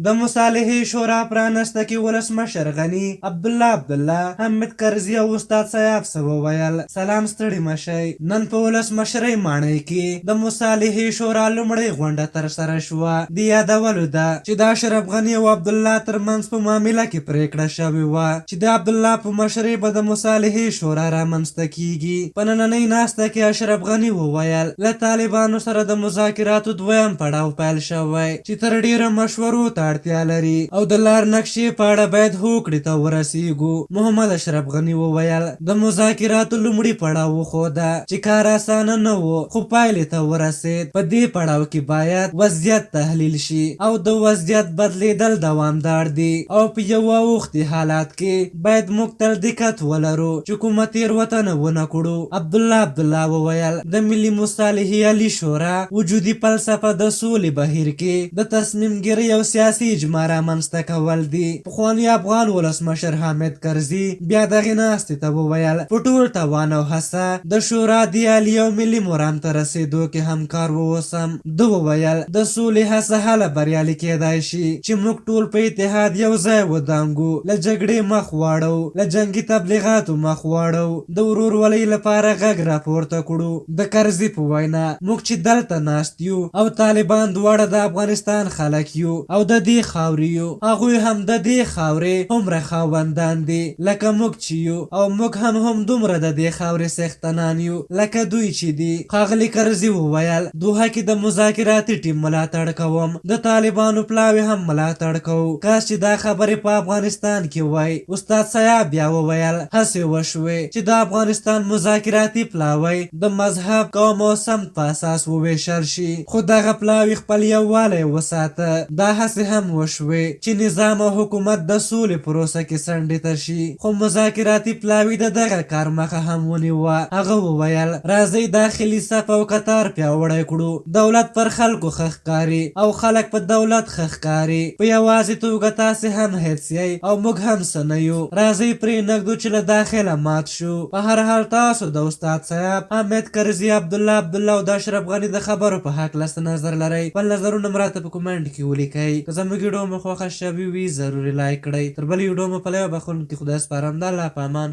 د مصالحې شورا پرانسته کې ولسمشر غني عبدالله حامد کرزي او استاد سیاف څه وویل. سلام ستړي مشئ. نن په ولسمشرۍ ماڼۍ کې د مصالحې شورا لومړۍ غونډه ترسره شوه. د یادولو ده چې د اشرف غني او عبدالله ترمنځ په معامله کې پریکړه شوې وه چې د عبدالله په مشرۍ به د مصالحې شورا رامنځته کیږي. په نننۍ ناسته کې اشرف غني وویل له طالبانو سره د مذاکراتو دویم پړاو پیل شوی چې تر ډیره مشورو ته اړتیا لري او د لار نقشې په اړه باید هوکړې ته ورسیږو. محمد اشرف غني وویل د مذاکراتو لومړي پړاو وښوده چې کار اسانه نه و خو پایلې ته ورسید. په دې پړاو کې باید وضعیت تحلیل شي او د وضعیت بدلیدل دوامدار دي او په یو وختي حالات کې باید موږ تل دقت ولرو چې کومه تېروتنه ونه کړو. عبدالله وویل د ملي مصالحې عالي شورا وجودي فلسفه د سولې بهیر کې د تصمیم ګیرۍ او سیاسي اجماع رامنځته کول دي. پخواني افغان ولسمشر حامد کرزي بیا دغې ناستې ته وویل په ټول توان او هڅه د شورا د عالي او ملي مرام ته رسېدو کې همکار واوسم. ده وویل د سولې هڅه هله بریالي کېدای شي چې موږ ټول په اتحاد یو ځای ودانګو، له جګړې مخ واړو، له جنگي تبلیغاتو مخ واړو، د ورورولۍ لپاره غږ راپورته کړو. د کرزي په وینا موږ چې دلته ناست یو او طالبان دواړه د افغانستان خلک یو او د دې خاورې یو، هغوی هم د دې خاورې هومره خاوندان دي لکه موږ چې یو او موږ هم دومره د دې خاورې څښتنان یو لکه دوی چې دي. ښاغلي کرزي وویل دوحه کې د مذاکراتي ټیم ملاتړ کوم، د طالبانو پلاوي هم ملاتړ کوو. کاش چې دا خبرې په افغانستان کې وای. استاد سیاف بیا وویل هڅې وشوې چې د افغانستان مذاکراتي پلاوی د مذهب، قوم او سمت په اساس وویشل شي، خو دغه پلاوي خپل یووالی وساته. دا هڅې هم وشوې چې نظام او حکومت د سولې پروسه کې څنډې ته شي، خو مذاکراتي پلاوي د دغه کار مخه هم ونیوه. هغه وویل راځئ داخلي صف او قطار پیاوړی کړو. دولت پر خلکو ښه ښکاري او خلک په دولت ښه ښکاري. په یوازې توګه تاسې هم هېڅ یئ او موږ هم څه نه یو. راځئ پرې نږدو چې له داخله مات شو. په هر حال تاسو د استاد صاحب، حامد کرزي، عبدالله او د اشرف غني د خبرو په هکله څه نظر لرئ؟ خپل نظرونه هم راته په کومنټ کې ولیکئ. که زموږ ویډیو مو خوښه شوې وي ضروري لایک کړئ. تر بلې ویډیو مو په لیوه بخښونکي خدای سپارم. د الله په امان.